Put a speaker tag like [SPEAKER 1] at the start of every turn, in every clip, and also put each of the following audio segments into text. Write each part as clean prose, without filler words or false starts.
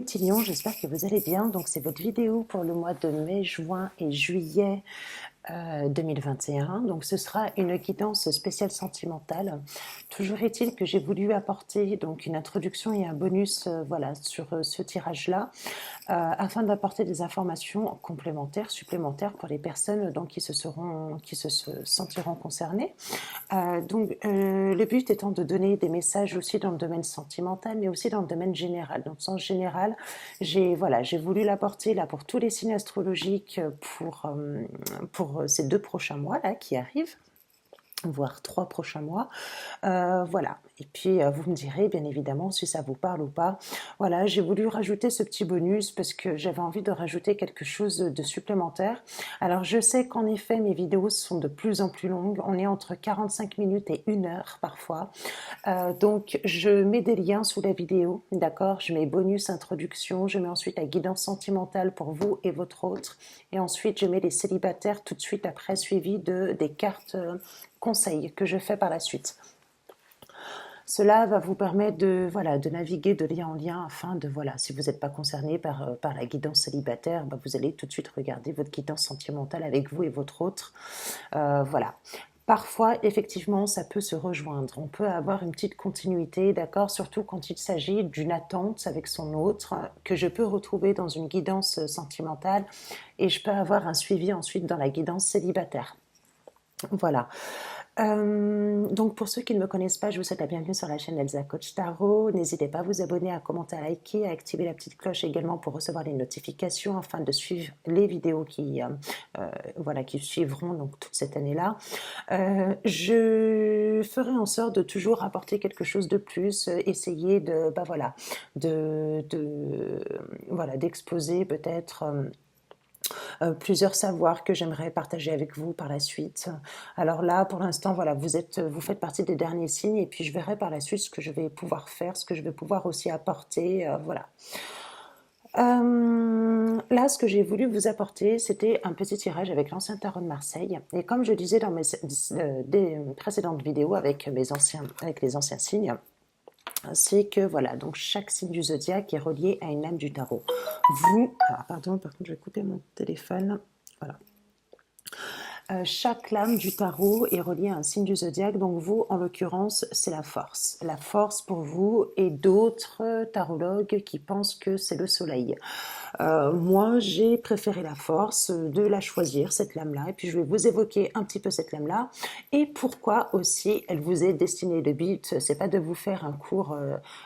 [SPEAKER 1] mes petits lions, j'espère que vous allez bien. Donc c'est votre vidéo pour le mois de mai, juin et juillet 2021. Donc ce sera une guidance spéciale sentimentale. Toujours est-il que j'ai voulu apporter donc une introduction et un bonus voilà, sur ce tirage-là, afin d'apporter des informations complémentaires, supplémentaires pour les personnes donc, qui se sentiront concernées. Le but étant de donner des messages aussi dans le domaine sentimental, mais aussi dans le domaine général. Dans le sens général, j'ai voulu l'apporter là pour tous les signes astrologiques pour ces 2 prochains mois là qui arrivent, voire 3 prochains mois. Voilà. Et puis vous me direz bien évidemment si ça vous parle ou pas. Voilà, j'ai voulu rajouter ce petit bonus parce que j'avais envie de rajouter quelque chose de supplémentaire. Alors je sais qu'en effet mes vidéos sont de plus en plus longues. On est entre 45 minutes et 1 heure parfois. Donc je mets des liens sous la vidéo, d'accord? Je mets bonus introduction, je mets ensuite la guidance sentimentale pour vous et votre autre. Et ensuite je mets les célibataires tout de suite après, suivi des cartes conseils que je fais par la suite. Cela va vous permettre de naviguer de lien en lien afin de, si vous n'êtes pas concerné par la guidance célibataire, vous allez tout de suite regarder votre guidance sentimentale avec vous et votre autre. Voilà. Parfois, effectivement, ça peut se rejoindre. On peut avoir une petite continuité, d'accord, surtout quand il s'agit d'une attente avec son autre, que je peux retrouver dans une guidance sentimentale et je peux avoir un suivi ensuite dans la guidance célibataire. Voilà. Donc pour ceux qui ne me connaissent pas, je vous souhaite la bienvenue sur la chaîne Elsa Coach Tarot. N'hésitez pas à vous abonner, à commenter, à liker, à activer la petite cloche également pour recevoir les notifications afin de suivre les vidéos qui suivront donc toute cette année-là. Je ferai en sorte de toujours apporter quelque chose de plus, essayer d'exposer peut-être plusieurs savoirs que j'aimerais partager avec vous par la suite. Alors là, pour l'instant, vous faites partie des derniers signes et puis je verrai par la suite ce que je vais pouvoir faire, ce que je vais pouvoir aussi apporter, voilà. Là, ce que j'ai voulu vous apporter, c'était un petit tirage avec l'ancien tarot de Marseille. Et comme je disais dans des précédentes vidéos avec les anciens signes, c'est que donc chaque signe du zodiaque est relié à une lame du tarot. Par contre, je vais couper mon téléphone. Voilà. Chaque lame du tarot est reliée à un signe du zodiaque, donc vous, en l'occurrence, c'est la force. La force pour vous et d'autres tarologues qui pensent que c'est le soleil. Moi, j'ai préféré la force, de la choisir, cette lame-là, et puis je vais vous évoquer un petit peu cette lame-là, et pourquoi aussi elle vous est destinée. Le but, c'est pas de vous faire un cours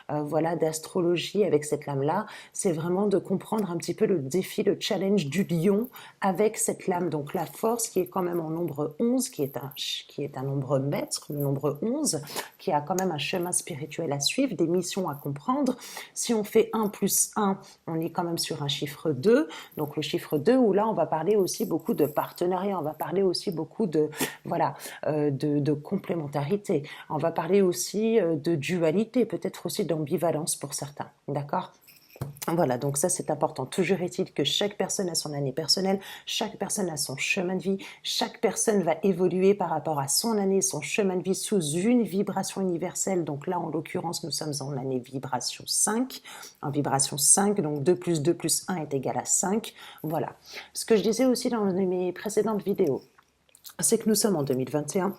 [SPEAKER 1] d'astrologie avec cette lame-là, c'est vraiment de comprendre un petit peu le défi, le challenge du lion avec cette lame. Donc la force qui est quand même en nombre 11, qui est un nombre maître, le nombre 11, qui a quand même un chemin spirituel à suivre, des missions à comprendre. Si on fait 1 plus 1, on est quand même sur un chiffre 2, donc le chiffre 2 où là on va parler aussi beaucoup de partenariat, on va parler aussi beaucoup de complémentarité, on va parler aussi de dualité, peut-être aussi d'ambivalence pour certains, d'accord? Voilà, donc ça c'est important. Toujours est-il que chaque personne a son année personnelle, chaque personne a son chemin de vie, chaque personne va évoluer par rapport à son année, son chemin de vie sous une vibration universelle. Donc là, en l'occurrence, nous sommes en année vibration 5. En vibration 5, donc 2 plus 2 plus 1 est égal à 5. Voilà. Ce que je disais aussi dans mes précédentes vidéos, c'est que nous sommes en 2021.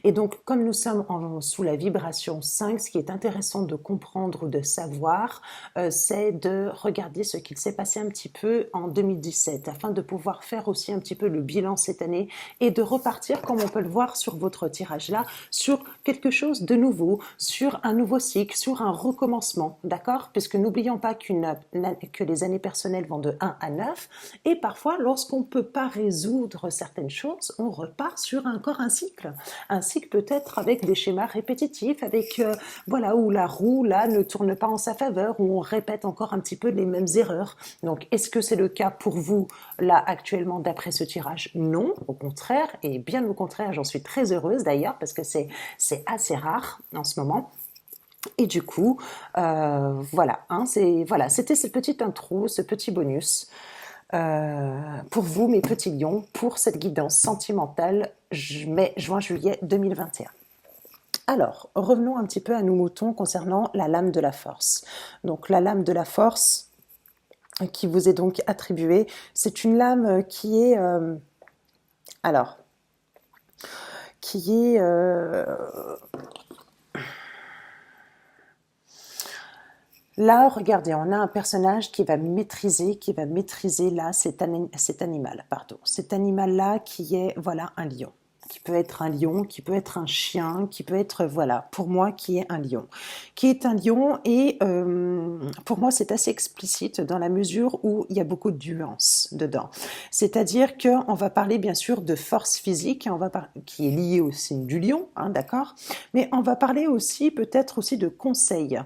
[SPEAKER 1] Et donc, comme nous sommes sous la vibration 5, ce qui est intéressant de comprendre ou de savoir, c'est de regarder ce qu'il s'est passé un petit peu en 2017, afin de pouvoir faire aussi un petit peu le bilan cette année et de repartir, comme on peut le voir sur votre tirage-là, sur quelque chose de nouveau, sur un nouveau cycle, sur un recommencement, d'accord? Puisque n'oublions pas que les années personnelles vont de 1 à 9, et parfois, lorsqu'on ne peut pas résoudre certaines choses, on repart sur encore un cycle. Un cycle peut-être avec des schémas répétitifs, avec où la roue là ne tourne pas en sa faveur, où on répète encore un petit peu les mêmes erreurs. Donc est-ce que c'est le cas pour vous là actuellement d'après ce tirage? Non, au contraire, et bien au contraire, j'en suis très heureuse d'ailleurs parce que c'est assez rare en ce moment. Et du coup, c'était cette petite intro, ce petit bonus pour vous, mes petits lions, pour cette guidance sentimentale mai, juin, juillet 2021. Alors, revenons un petit peu à nos moutons concernant la lame de la force. Donc, la lame de la force qui vous est donc attribuée, c'est une lame qui est, alors, qui est, là, regardez, on a un personnage qui va maîtriser là cet animal, pardon, cet animal-là qui est, voilà, un lion. Qui peut être un lion, qui peut être un chien, qui peut être, voilà, pour moi, qui est un lion. Qui est un lion et pour moi, c'est assez explicite dans la mesure où il y a beaucoup de nuances dedans. C'est-à-dire qu'on va parler bien sûr de force physique, qui est liée au signe du lion, hein, d'accord? Mais on va parler aussi peut-être aussi de conseils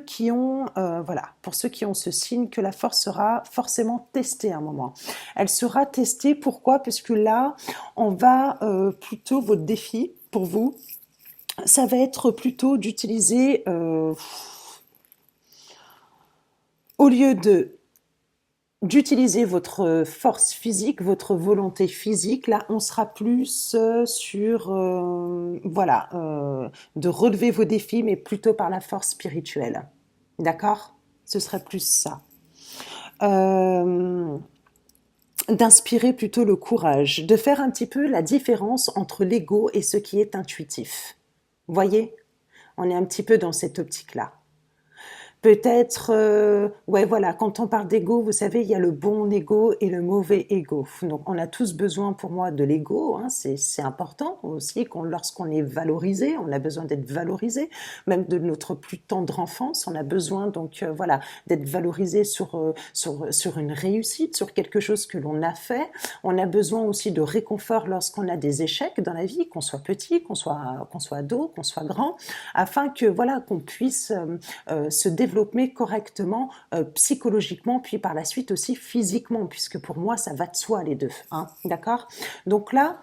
[SPEAKER 1] qui ont, voilà, pour ceux qui ont ce signe, que la force sera forcément testée à un moment. Elle sera testée, pourquoi? Puisque là, on va plutôt, votre défi pour vous, ça va être plutôt d'utiliser, au lieu d'utiliser votre force physique, votre volonté physique, là on sera plus sur, voilà, de relever vos défis, mais plutôt par la force spirituelle. D'accord? Ce serait plus ça. Euh, D'inspirer plutôt le courage, de faire un petit peu la différence entre l'ego et ce qui est intuitif. Voyez, on est un petit peu dans cette optique-là. Peut-être, ouais, voilà, quand on parle d'ego, vous savez, il y a le bon ego et le mauvais ego. Donc, on a tous besoin, pour moi, de l'ego. Hein, c'est important aussi lorsqu'on est valorisé, on a besoin d'être valorisé, même de notre plus tendre enfance, on a besoin donc, voilà, d'être valorisé sur une réussite, sur quelque chose que l'on a fait. On a besoin aussi de réconfort lorsqu'on a des échecs dans la vie, qu'on soit petit, qu'on soit ado, qu'on soit grand, afin que voilà, qu'on puisse se développer correctement psychologiquement, puis par la suite aussi physiquement, puisque pour moi ça va de soi les deux, hein, d'accord? Donc là,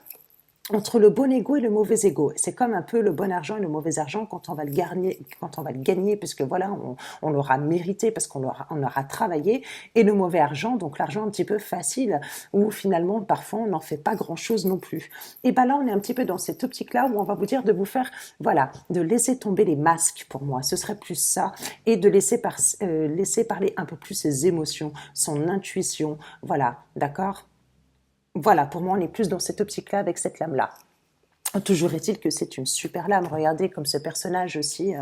[SPEAKER 1] entre le bon ego et le mauvais ego, c'est comme un peu le bon argent et le mauvais argent quand on va le gagner, puisque voilà, on l'aura mérité parce on aura travaillé, et le mauvais argent, donc l'argent un petit peu facile, où finalement parfois on n'en fait pas grand chose non plus. Et ben là, on est un petit peu dans cette optique-là où on va vous dire de vous faire, voilà, de laisser tomber les masques pour moi, ce serait plus ça, et de laisser parler un peu plus ses émotions, son intuition, voilà, d'accord? Voilà, pour moi, on est plus dans cette optique-là avec cette lame-là. Toujours est-il que c'est une super lame. Regardez comme ce personnage aussi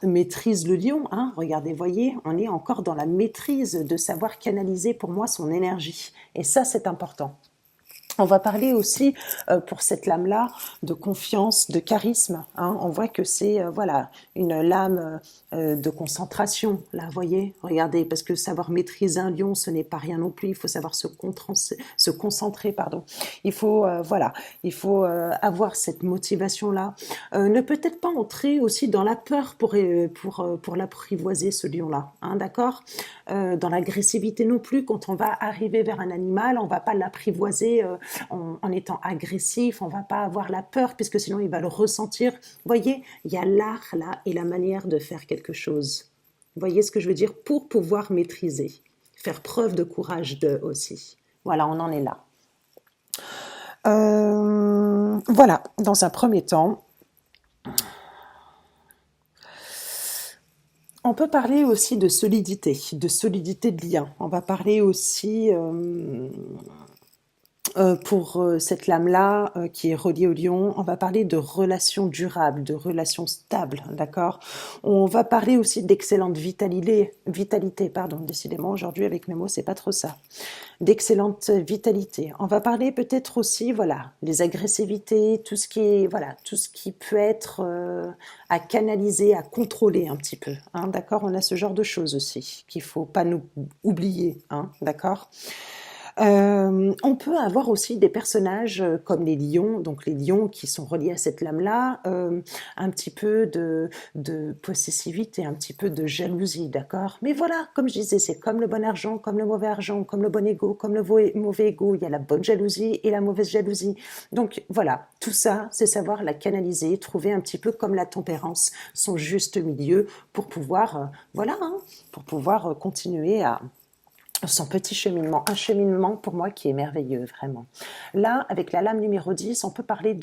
[SPEAKER 1] maîtrise le lion. Hein. Regardez, voyez, on est encore dans la maîtrise de savoir canaliser pour moi son énergie. Et ça, c'est important. On va parler aussi, pour cette lame-là, de confiance, de charisme. Hein. On voit que c'est voilà, une lame de concentration. Là, vous voyez, regardez, parce que savoir maîtriser un lion, ce n'est pas rien non plus. Il faut savoir se concentrer, pardon. Il faut voilà, il faut avoir cette motivation-là. Ne peut-être pas entrer aussi dans la peur pour l'apprivoiser, ce lion-là. Hein, d'accord? Dans l'agressivité non plus. Quand on va arriver vers un animal, on va pas l'apprivoiser en étant agressif, on va pas avoir la peur, puisque sinon il va le ressentir. Vous voyez, il y a l'art là et la manière de faire quelque chose. Vous voyez ce que je veux dire? Pour pouvoir maîtriser, faire preuve de courage aussi. Voilà, on en est là. Voilà, dans un premier temps, on peut parler aussi de solidité de lien. On va parler aussi pour cette lame-là qui est reliée au lion, on va parler de relations durables, de relations stables, d'accord? On va parler aussi d'excellente vitalité, pardon, décidément aujourd'hui avec mes mots, c'est pas trop ça. D'excellente vitalité. On va parler peut-être aussi, voilà, les agressivités, tout ce qui est, voilà, tout ce qui peut être à canaliser, à contrôler un petit peu, hein, d'accord? On a ce genre de choses aussi qu'il faut pas nous oublier, hein, d'accord? On peut avoir aussi des personnages comme les lions, donc les lions qui sont reliés à cette lame-là, un petit peu de possessivité, un petit peu de jalousie, d'accord? Mais voilà, comme je disais, c'est comme le bon argent, comme le mauvais argent, comme le bon ego, comme le mauvais ego, il y a la bonne jalousie et la mauvaise jalousie. Donc voilà, tout ça, c'est savoir la canaliser, trouver un petit peu comme la tempérance, son juste milieu pour pouvoir, voilà, hein, pour pouvoir continuer son petit cheminement, un cheminement pour moi qui est merveilleux, vraiment. Là, avec la lame numéro 10, on peut parler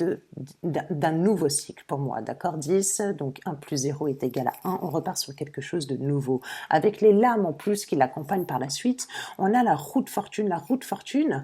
[SPEAKER 1] d'un nouveau cycle pour moi, d'accord? 10, donc 1 plus 0 est égal à 1, on repart sur quelque chose de nouveau. Avec les lames en plus qui l'accompagnent par la suite, on a la roue de fortune. La roue de fortune,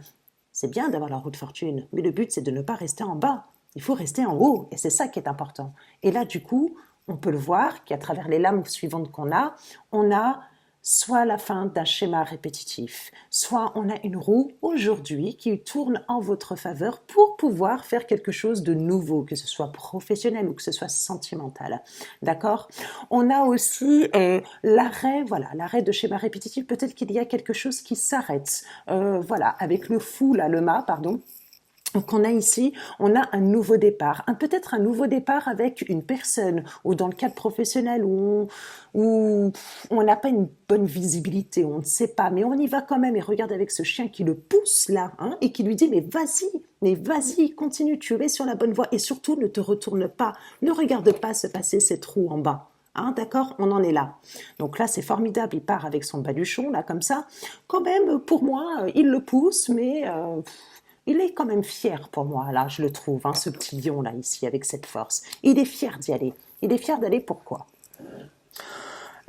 [SPEAKER 1] c'est bien d'avoir la roue de fortune, mais le but c'est de ne pas rester en bas, il faut rester en haut, et c'est ça qui est important. Et là, du coup, on peut le voir qu'à travers les lames suivantes qu'on a, on a soit la fin d'un schéma répétitif, soit on a une roue aujourd'hui qui tourne en votre faveur pour pouvoir faire quelque chose de nouveau, que ce soit professionnel ou que ce soit sentimental. D'accord? On a aussi l'arrêt, voilà, l'arrêt de schéma répétitif. Peut-être qu'il y a quelque chose qui s'arrête. Voilà, avec le fou, là, le mât, pardon. Donc on a ici, on a un nouveau départ, peut-être un nouveau départ avec une personne ou dans le cadre professionnel où on n'a pas une bonne visibilité, on ne sait pas, mais on y va quand même et regarde avec ce chien qui le pousse là hein, et qui lui dit mais vas-y, continue, tu es sur la bonne voie et surtout ne te retourne pas, ne regarde pas se passer cette roue en bas. Hein, d'accord, on en est là. Donc là, c'est formidable, il part avec son baluchon, là, comme ça. Quand même, pour moi, il le pousse, mais il est quand même fier pour moi, là, je le trouve, hein, ce petit lion, là, ici, avec cette force. Il est fier d'y aller. Il est fier d'aller, pourquoi?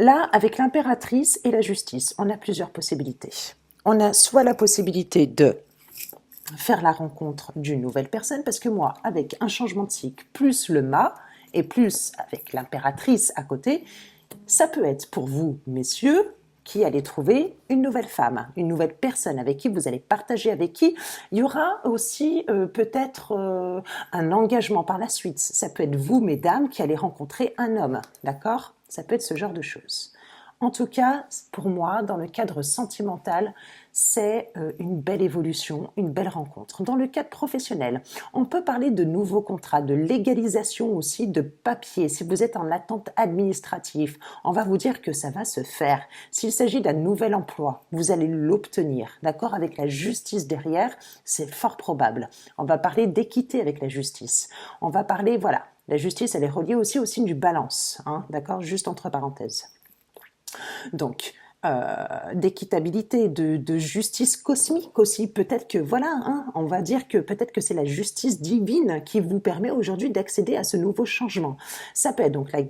[SPEAKER 1] Là, avec l'impératrice et la justice, on a plusieurs possibilités. On a soit la possibilité de faire la rencontre d'une nouvelle personne, parce que moi, avec un changement de cycle, plus le mât, et plus avec l'impératrice à côté, ça peut être pour vous, messieurs, qui allez trouver une nouvelle femme, une nouvelle personne avec qui vous allez partager, avec qui il y aura aussi peut-être un engagement par la suite. Ça peut être vous, mesdames, qui allez rencontrer un homme, d'accord? Ça peut être ce genre de choses. En tout cas, pour moi, dans le cadre sentimental, c'est une belle évolution, une belle rencontre. Dans le cadre professionnel, on peut parler de nouveaux contrats, de légalisation aussi de papiers. Si vous êtes en attente administrative, on va vous dire que ça va se faire. S'il s'agit d'un nouvel emploi, vous allez l'obtenir, d'accord? Avec la justice derrière, c'est fort probable. On va parler d'équité avec la justice. On va parler, voilà, la justice, elle est reliée aussi au signe du balance, hein, d'accord? Juste entre parenthèses. Donc, d'équitabilité, de justice cosmique aussi. Peut-être que, voilà, hein, on va dire que peut-être que c'est la justice divine qui vous permet aujourd'hui d'accéder à ce nouveau changement. Ça peut être donc la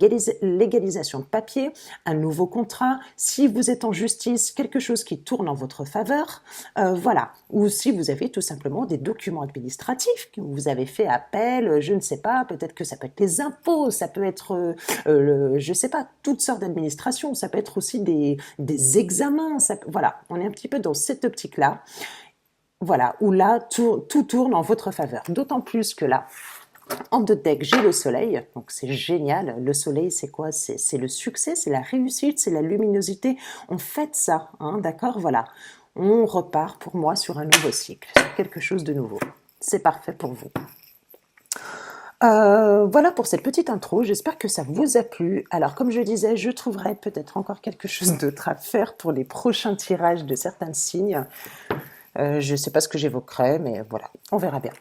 [SPEAKER 1] légalisation de papier, un nouveau contrat, si vous êtes en justice, quelque chose qui tourne en votre faveur, voilà. Ou si vous avez tout simplement des documents administratifs, que vous avez fait appel, je ne sais pas, peut-être que ça peut être les impôts, ça peut être, je ne sais pas, toutes sortes d'administrations, ça peut être aussi des examens, voilà, on est un petit peu dans cette optique-là, voilà, où là, tout tourne en votre faveur. D'autant plus que là, en deux decks, j'ai le soleil, donc c'est génial. Le soleil, c'est quoi? C'est le succès, c'est la réussite, c'est la luminosité. On fête ça, hein, d'accord? Voilà. On repart pour moi sur un nouveau cycle, sur quelque chose de nouveau. C'est parfait pour vous. Voilà pour cette petite intro, j'espère que ça vous a plu. Alors comme je disais, je trouverai peut-être encore quelque chose d'autre à faire pour les prochains tirages de certains signes. Je ne sais pas ce que j'évoquerai, mais voilà, on verra bien.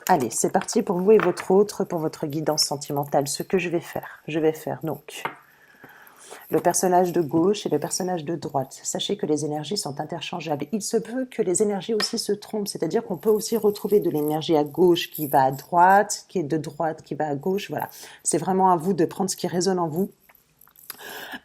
[SPEAKER 1] Allez, c'est parti pour vous et votre autre, pour votre guidance sentimentale. Ce que je vais faire donc le personnage de gauche et le personnage de droite. Sachez que les énergies sont interchangeables. Il se peut que les énergies aussi se trompent, c'est-à-dire qu'on peut aussi retrouver de l'énergie à gauche qui va à droite, qui est de droite qui va à gauche. Voilà, c'est vraiment à vous de prendre ce qui résonne en vous.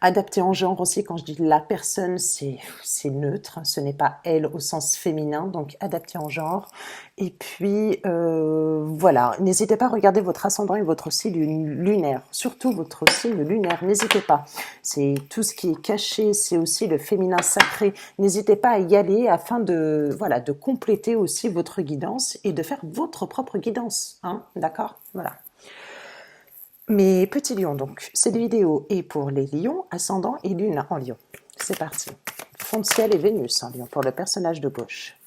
[SPEAKER 1] Adapté en genre aussi, quand je dis la personne, c'est neutre, ce n'est pas elle au sens féminin, donc adapté en genre. Et puis, voilà, n'hésitez pas à regarder votre ascendant et votre signe lunaire, surtout votre signe lunaire, n'hésitez pas. C'est tout ce qui est caché, c'est aussi le féminin sacré. N'hésitez pas à y aller afin de, voilà, de compléter aussi votre guidance et de faire votre propre guidance, hein, d'accord? Voilà. Mes petits lions, donc, cette vidéo est pour les lions, ascendant et lune en lion. C'est parti. Fond de ciel et Vénus en lion pour le personnage de gauche.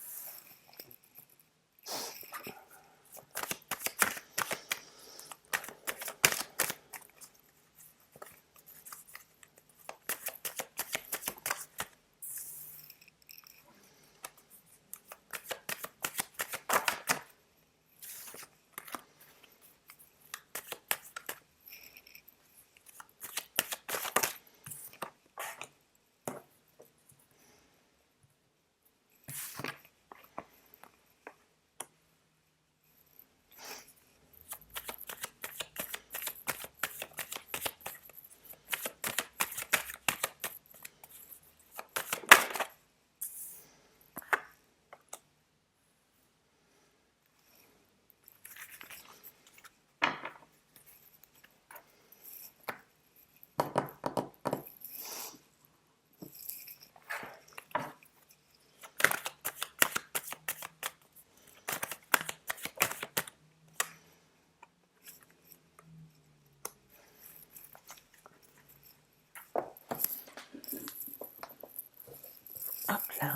[SPEAKER 1] Hop là.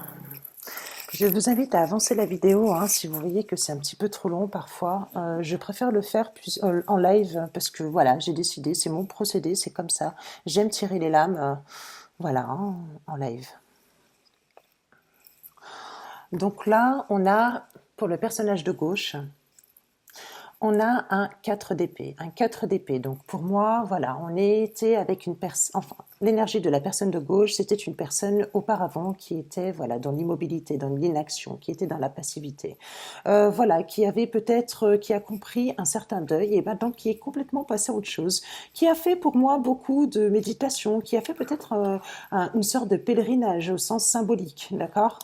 [SPEAKER 1] Je vous invite à avancer la vidéo hein, si vous voyez que c'est un petit peu trop long parfois. Je préfère le faire en live parce que voilà, j'ai décidé, c'est mon procédé, c'est comme ça. J'aime tirer les lames, voilà, en live. Donc là, on a, pour le personnage de gauche, on a un 4 d'épée. Un 4 d'épée. Donc pour moi, voilà, on était avec une personne, enfin, l'énergie de la personne de gauche, c'était une personne auparavant qui était voilà, dans l'immobilité, dans l'inaction, qui était dans la passivité. Voilà, qui avait peut-être, qui a compris un certain deuil et maintenant qui est complètement passé à autre chose, qui a fait pour moi beaucoup de méditation, qui a fait peut-être une sorte de pèlerinage au sens symbolique, d'accord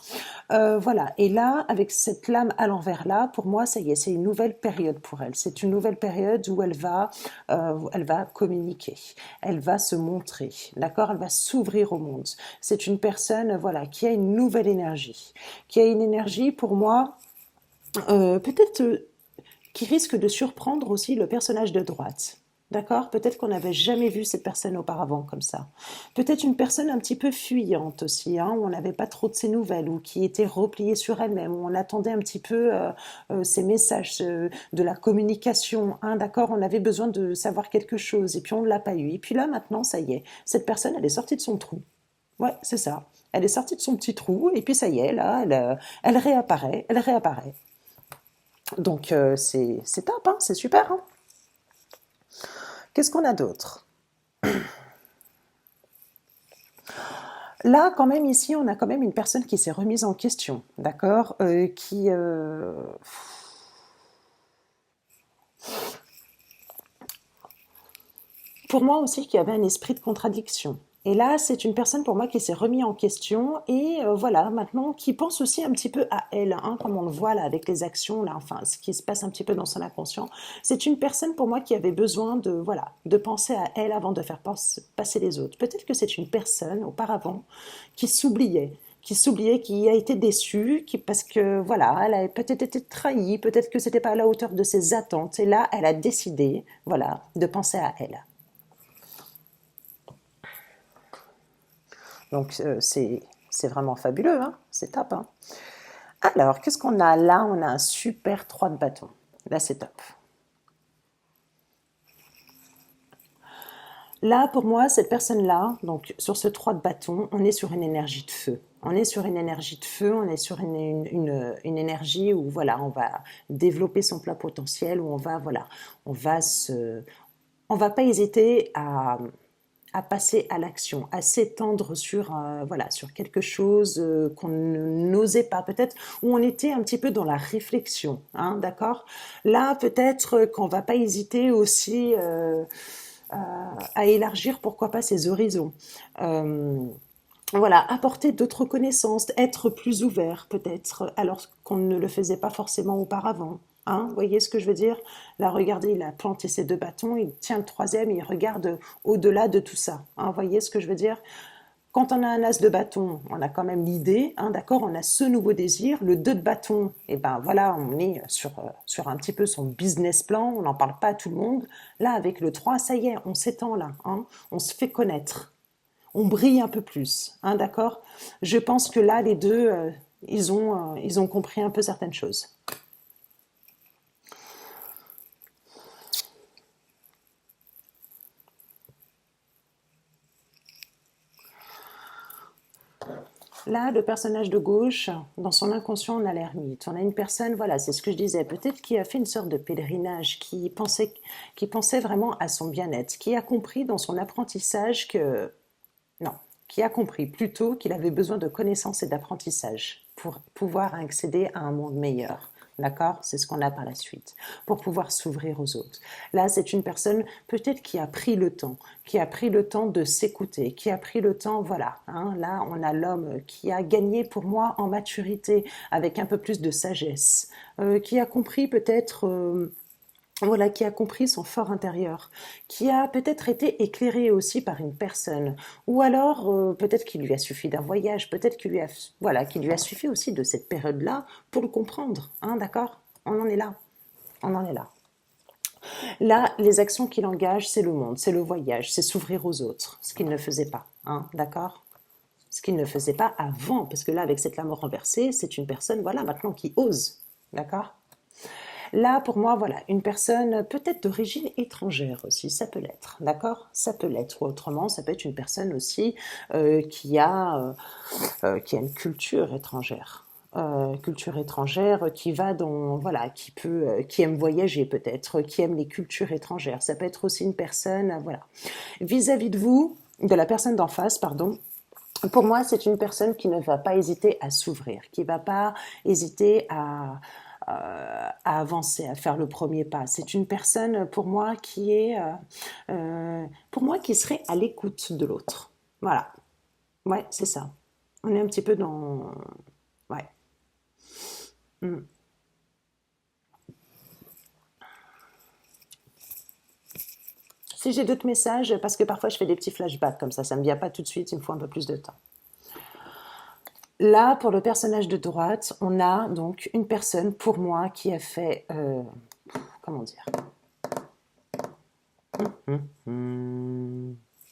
[SPEAKER 1] voilà, et là, avec cette lame à l'envers là, pour moi, ça y est, c'est une nouvelle période pour elle. C'est une nouvelle période où elle va communiquer, elle va se montrer, d'accord. Elle va s'ouvrir au monde. C'est une personne, voilà, qui a une nouvelle énergie, qui a une énergie pour moi, peut-être qui risque de surprendre aussi le personnage de droite. D'accord. Peut-être qu'on n'avait jamais vu cette personne auparavant comme ça. Peut-être une personne un petit peu fuyante aussi, hein, où on n'avait pas trop de ses nouvelles, ou qui était repliée sur elle-même, où on attendait un petit peu ses messages, de la communication. Hein, d'accord. On avait besoin de savoir quelque chose, et puis on ne l'a pas eu. Et puis là, maintenant, ça y est, cette personne, elle est sortie de son trou. Ouais, c'est ça. Elle est sortie de son petit trou, et puis ça y est, là, elle réapparaît, elle réapparaît. Donc c'est top, hein, c'est super. Hein. Qu'est-ce qu'on a d'autre? Là, quand même, ici, on a quand même une personne qui s'est remise en question, d'accord qui, pour moi aussi, qui avait un esprit de contradiction. Et là, c'est une personne pour moi qui s'est remis en question et voilà, maintenant, qui pense aussi un petit peu à elle, hein, comme on le voit là avec les actions, là, enfin, ce qui se passe un petit peu dans son inconscient. C'est une personne pour moi qui avait besoin de, voilà, de penser à elle avant de faire passer les autres. Peut-être que c'est une personne, auparavant, qui s'oubliait, qui a été déçue, qui, parce que voilà, elle a peut-être été trahie, peut-être que c'était pas à la hauteur de ses attentes. Et là, elle a décidé, voilà, de penser à elle. Donc c'est vraiment fabuleux, hein, c'est top. Hein. Alors, qu'est-ce qu'on a là? On a un super 3 de bâton. Là, c'est top. Là, pour moi, cette personne-là, donc sur ce 3 de bâton, on est sur une énergie de feu. On est sur une énergie de feu, on est sur une énergie où voilà, on va développer son plein potentiel, où on va voilà, on va se, on va pas hésiter à passer à l'action, à s'étendre sur voilà sur quelque chose qu'on n'osait pas, peut-être où on était un petit peu dans la réflexion, hein, d'accord. Là, peut-être qu'on va pas hésiter aussi à élargir, pourquoi pas, ses horizons. Euh, voilà, apporter d'autres connaissances, être plus ouvert peut-être, alors qu'on ne le faisait pas forcément auparavant. Hein, vous voyez ce que je veux dire? Là, regardez, il a planté ses 2 bâtons, il tient le troisième, il regarde au-delà de tout ça. Hein, vous voyez ce que je veux dire? Quand on a un as de bâton, on a quand même l'idée, hein, d'accord, on a ce nouveau désir. Le 2 de bâton, et ben voilà, on est sur un petit peu son business plan, on n'en parle pas à tout le monde. Là, avec le 3, ça y est, on s'étend là, hein, on se fait connaître, on brille un peu plus, hein, d'accord. Je pense que là, les deux, ils ont compris un peu certaines choses. Là, le personnage de gauche, dans son inconscient, on a l'ermite. On a une personne, voilà, c'est ce que je disais, peut-être qui a fait une sorte de pèlerinage, qui pensait vraiment à son bien-être, qui a compris dans son apprentissage que, non, qui a compris plutôt qu'il avait besoin de connaissances et d'apprentissage pour pouvoir accéder à un monde meilleur. D'accord? C'est ce qu'on a par la suite, pour pouvoir s'ouvrir aux autres. Là, c'est une personne peut-être qui a pris le temps de s'écouter, qui a pris le temps, voilà. Hein, là, on a l'homme qui a gagné pour moi en maturité, avec un peu plus de sagesse, qui a compris peut-être voilà, qui a compris son fort intérieur, qui a peut-être été éclairé aussi par une personne, ou alors peut-être qu'il lui a suffi d'un voyage, peut-être qu'il lui a, voilà, qu'il lui a suffi aussi de cette période-là pour le comprendre, hein, d'accord? On en est là, on en est là. Là, les actions qu'il engage, c'est le monde, c'est le voyage, c'est s'ouvrir aux autres, ce qu'il ne faisait pas, hein, d'accord? Ce qu'il ne faisait pas avant, parce que là, avec cette lame renversée, c'est une personne, voilà, maintenant qui ose, d'accord? Là, pour moi, voilà, une personne peut-être d'origine étrangère aussi, ça peut l'être, d'accord? Ça peut l'être. Ou autrement, ça peut être une personne aussi qui a une culture étrangère qui va dans, voilà, qui aime voyager peut-être, qui aime les cultures étrangères. Ça peut être aussi une personne, voilà. Vis-à-vis de vous, de la personne d'en face, pardon, pour moi, c'est une personne qui ne va pas hésiter à s'ouvrir, qui ne va pas hésiter à avancer, à faire le premier pas. C'est une personne, pour moi, pour moi, qui serait à l'écoute de l'autre. Voilà. Ouais, c'est ça. On est un petit peu dans... Ouais. Mm. Si j'ai d'autres messages, parce que parfois je fais des petits flashbacks comme ça me vient pas tout de suite, il me faut un peu plus de temps. Là, pour le personnage de droite, on a donc une personne, pour moi, qui a fait... comment dire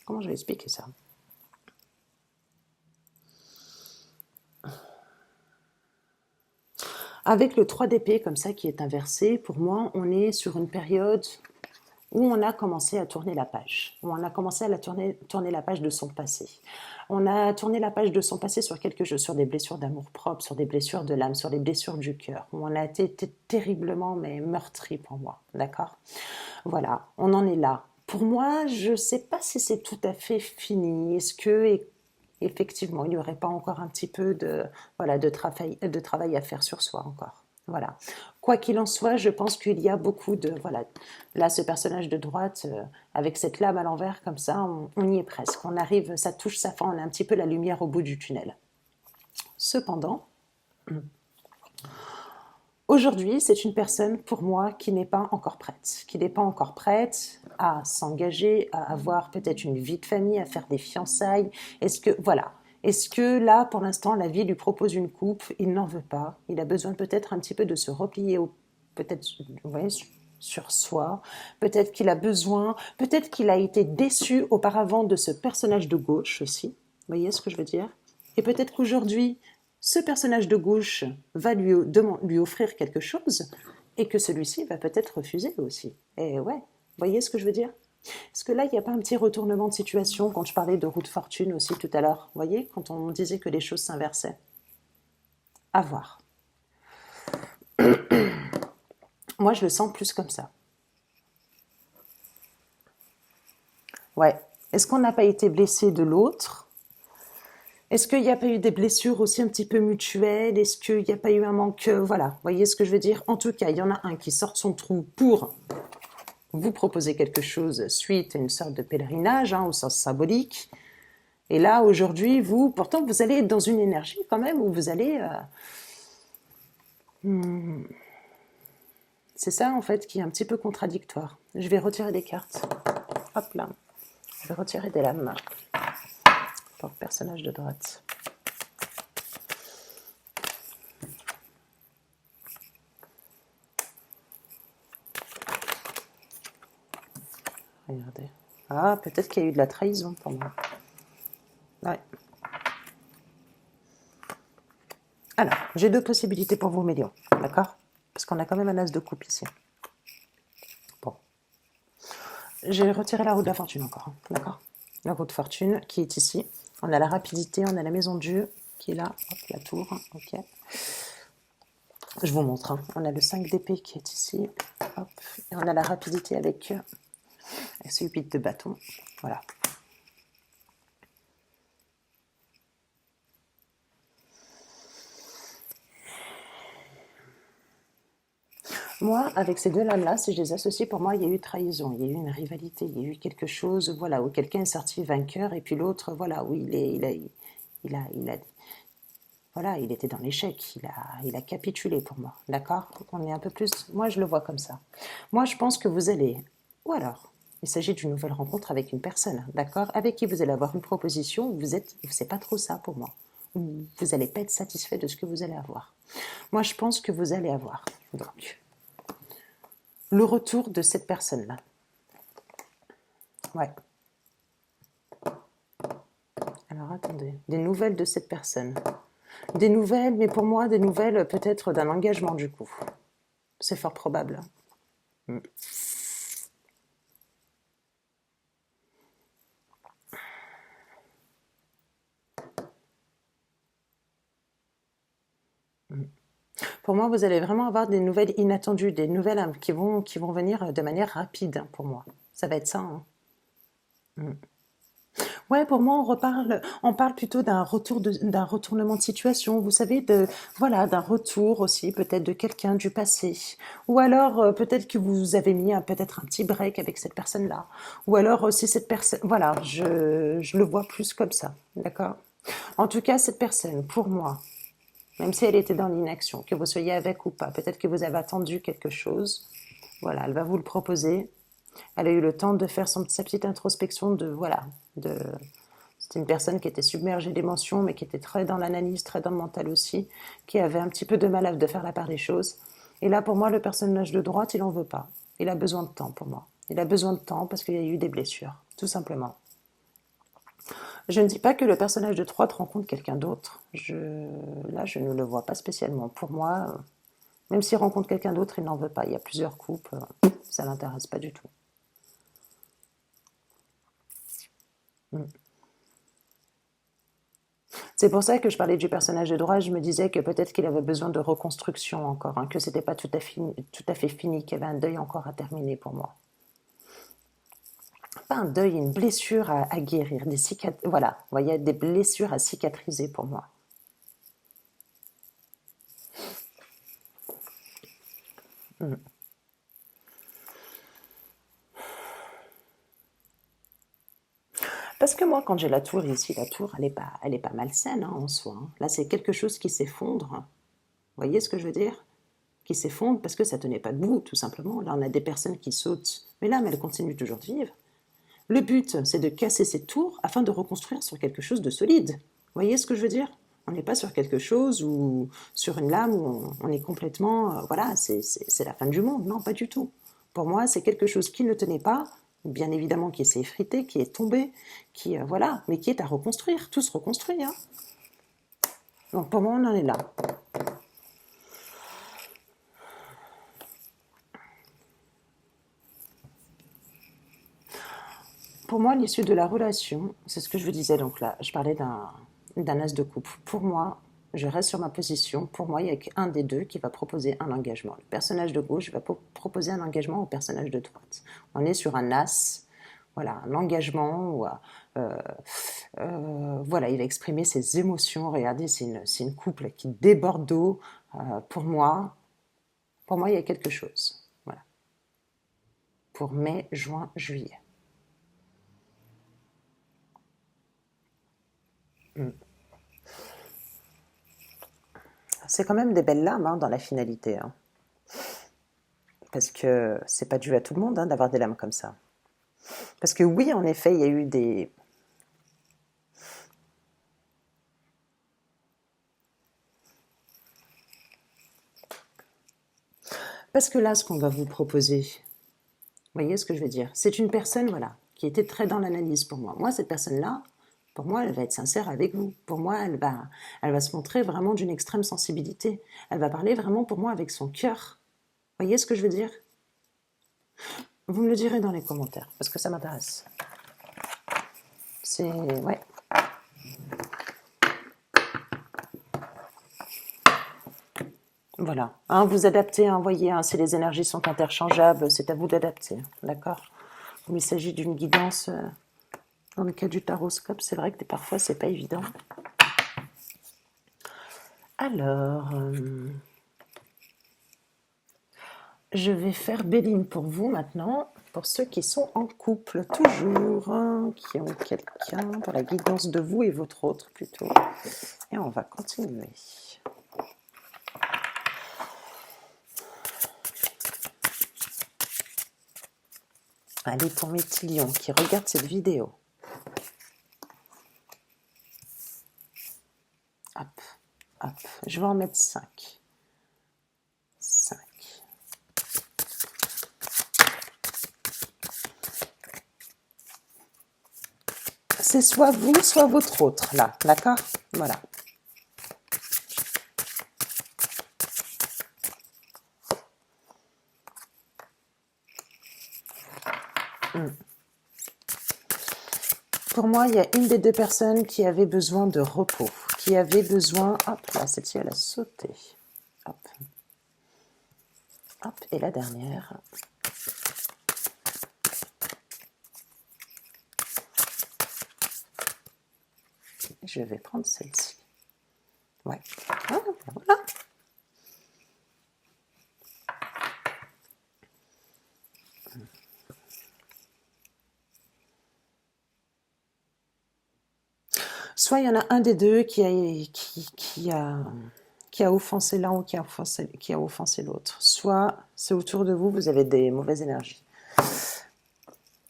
[SPEAKER 1] Comment je vais expliquer ça? Avec le 3 d'épée comme ça qui est inversé, pour moi, on est sur une période où on a commencé à tourner la page, où on a commencé à tourner la page de son passé. On a tourné la page de son passé sur quelque chose, sur des blessures d'amour-propre, sur des blessures de l'âme, sur des blessures du cœur, où on a été terriblement mais meurtri pour moi, d'accord? Voilà, on en est là. Pour moi, je ne sais pas si c'est tout à fait fini. Est-ce que effectivement, il n'y aurait pas encore un petit peu voilà, de travail à faire sur soi encore. Voilà. Quoi qu'il en soit, je pense qu'il y a beaucoup de... Voilà, là, ce personnage de droite, avec cette lame à l'envers, comme ça, on y est presque. On arrive, ça touche sa fin, on a un petit peu la lumière au bout du tunnel. Cependant, aujourd'hui, c'est une personne, pour moi, qui n'est pas encore prête. Qui n'est pas encore prête à s'engager, à avoir peut-être une vie de famille, à faire des fiançailles. Est-ce que, voilà. Est-ce que là, pour l'instant, la vie lui propose une coupe? Il n'en veut pas. Il a besoin peut-être un petit peu de se replier peut-être, ouais, sur soi. Peut-être qu'il a été déçu auparavant de ce personnage de gauche aussi. Vous voyez ce que je veux dire? Et peut-être qu'aujourd'hui, ce personnage de gauche va lui offrir quelque chose et que celui-ci va peut-être refuser aussi. Et ouais, vous voyez ce que je veux dire? Est-ce que là, il n'y a pas un petit retournement de situation quand je parlais de roue de fortune aussi tout à l'heure? Vous voyez, quand on disait que les choses s'inversaient. À voir. Moi, je le sens plus comme ça. Ouais. Est-ce qu'on n'a pas été blessé de l'autre? Est-ce qu'il n'y a pas eu des blessures aussi un petit peu mutuelles? Est-ce qu'il n'y a pas eu un manque? Voilà, vous voyez ce que je veux dire? En tout cas, il y en a un qui sort de son trou pour vous proposer quelque chose suite à une sorte de pèlerinage, hein, au sens symbolique. Et là, aujourd'hui, pourtant, vous allez être dans une énergie quand même où vous allez... C'est ça, en fait, qui est un petit peu contradictoire. Je vais retirer des cartes. Hop là. Je vais retirer des lames pour le personnage de droite. Regardez. Ah, peut-être qu'il y a eu de la trahison pour moi. Ouais. Alors, j'ai deux possibilités pour vous, Mélion. D'accord? Parce qu'on a quand même un as de coupe ici. Bon. J'ai retiré la roue de la fortune encore. D'accord? La roue de fortune qui est ici. On a la rapidité, on a la maison de Dieu qui est là. Hop, la tour. Ok. Je vous montre. Hein. On a le 5 d'épée qui est ici. Hop. Et on a la rapidité avec ce 8 de bâton. Voilà. Moi, avec ces deux lames-là, si je les associe, pour moi, il y a eu trahison, il y a eu une rivalité, il y a eu quelque chose, voilà, où quelqu'un est sorti vainqueur et puis l'autre, voilà, où il a, voilà, il était dans l'échec, il a capitulé pour moi, d'accord? On est un peu plus, moi, je le vois comme ça. Moi, je pense que vous allez, ou alors, il s'agit d'une nouvelle rencontre avec une personne, d'accord? Avec qui vous allez avoir une proposition, c'est pas trop ça pour moi. Vous n'allez pas être satisfait de ce que vous allez avoir. Moi, je pense que vous allez avoir, donc, le retour de cette personne-là. Ouais. Alors attendez, des nouvelles de cette personne. Des nouvelles, mais pour moi, des nouvelles peut-être d'un engagement du coup. C'est fort probable. Mm. Pour moi, vous allez vraiment avoir des nouvelles inattendues, des nouvelles qui vont venir de manière rapide pour moi. Ça va être ça, hein. Mm. Ouais, pour moi, on parle plutôt d'un retournement de situation, vous savez, voilà, d'un retour aussi, peut-être de quelqu'un du passé. Ou alors, peut-être que vous avez mis peut-être un petit break avec cette personne-là. Ou alors, si cette personne, voilà, je le vois plus comme ça, d'accord? En tout cas, cette personne, pour moi, même si elle était dans l'inaction, que vous soyez avec ou pas, peut-être que vous avez attendu quelque chose, voilà, elle va vous le proposer. Elle a eu le temps de faire sa petite introspection voilà, de, c'était une personne qui était submergée d'émotions, mais qui était très dans l'analyse, très dans le mental aussi, qui avait un petit peu de mal à de faire la part des choses. Et là, pour moi, le personnage de droite, il n'en veut pas. Il a besoin de temps pour moi. Il a besoin de temps parce qu'il y a eu des blessures, tout simplement. Je ne dis pas que le personnage de droite rencontre quelqu'un d'autre. Là, je ne le vois pas spécialement. Pour moi, même s'il rencontre quelqu'un d'autre, il n'en veut pas. Il y a plusieurs couples, ça ne l'intéresse pas du tout. Mm. C'est pour ça que je parlais du personnage de droit, je me disais que peut-être qu'il avait besoin de reconstruction encore, hein, que c'était pas tout à fait fini, qu'il y avait un deuil encore à terminer pour moi. Pas un deuil, une blessure à guérir, voilà, vous voyez, des blessures à cicatriser pour moi. Mm. Parce que moi, quand j'ai la tour ici, la tour, elle est pas malsaine hein, en soi, hein. Là, c'est quelque chose qui s'effondre. Vous voyez ce que je veux dire? Qui s'effondre parce que ça tenait pas debout, tout simplement. Là, on a des personnes qui sautent, mais là, elles continuent toujours de vivre. Le but, c'est de casser cette tour afin de reconstruire sur quelque chose de solide. Vous voyez ce que je veux dire? On n'est pas sur quelque chose ou sur une lame où on est complètement, voilà, c'est la fin du monde. Non, pas du tout. Pour moi, c'est quelque chose qui ne tenait pas, bien évidemment qui s'est effrité, qui est tombé, voilà, mais qui est à reconstruire. Tout se reconstruit, hein. Donc pour moi, on en est là. Pour moi, l'issue de la relation, c'est ce que je vous disais. Donc là, je parlais d'un as de coupe. Pour moi, je reste sur ma position. Pour moi, il n'y a qu'un des deux qui va proposer un engagement. Le personnage de gauche va proposer un engagement au personnage de droite. On est sur un as, voilà, un engagement. Voilà, il va exprimer ses émotions. Regardez, c'est une couple qui déborde d'eau. Pour moi, il y a quelque chose. Voilà. Pour mai, juin, juillet. Mm. C'est quand même des belles lames hein, dans la finalité, hein. Parce que c'est pas dû à tout le monde hein, d'avoir des lames comme ça. Parce que oui, en effet, il y a eu des... Parce que là, ce qu'on va vous proposer, vous voyez ce que je veux dire? C'est une personne, voilà, qui était très dans l'analyse pour moi. Moi, cette personne-là, pour moi, elle va être sincère avec vous. Pour moi, elle va se montrer vraiment d'une extrême sensibilité. Elle va parler vraiment pour moi avec son cœur. Vous voyez ce que je veux dire? Vous me le direz dans les commentaires, parce que ça m'intéresse. C'est... Ouais. Voilà. Hein, vous adaptez, hein, voyez, hein, si les énergies sont interchangeables, c'est à vous d'adapter. D'accord? Il s'agit d'une guidance. Dans le cas du taroscope, c'est vrai que parfois, c'est pas évident. Alors, je vais faire Béline pour vous maintenant, pour ceux qui sont en couple, toujours, hein, qui ont quelqu'un pour la guidance de vous et votre autre plutôt. Et on va continuer. Allez, pour mes petits lions qui regardent cette vidéo. Hop, hop, je vais en mettre 5. 5. C'est soit vous, soit votre autre, là, d'accord? Voilà. Pour moi, il y a une des deux personnes qui avait besoin de repos, qui avait besoin... Hop, là, celle-ci, elle a sauté. Hop. Hop, et la dernière. Je vais prendre celle-ci. Ouais. Ah, voilà. Soit il y en a un des deux qui a offensé l'un ou qui a offensé l'autre. Soit c'est autour de vous, vous avez des mauvaises énergies.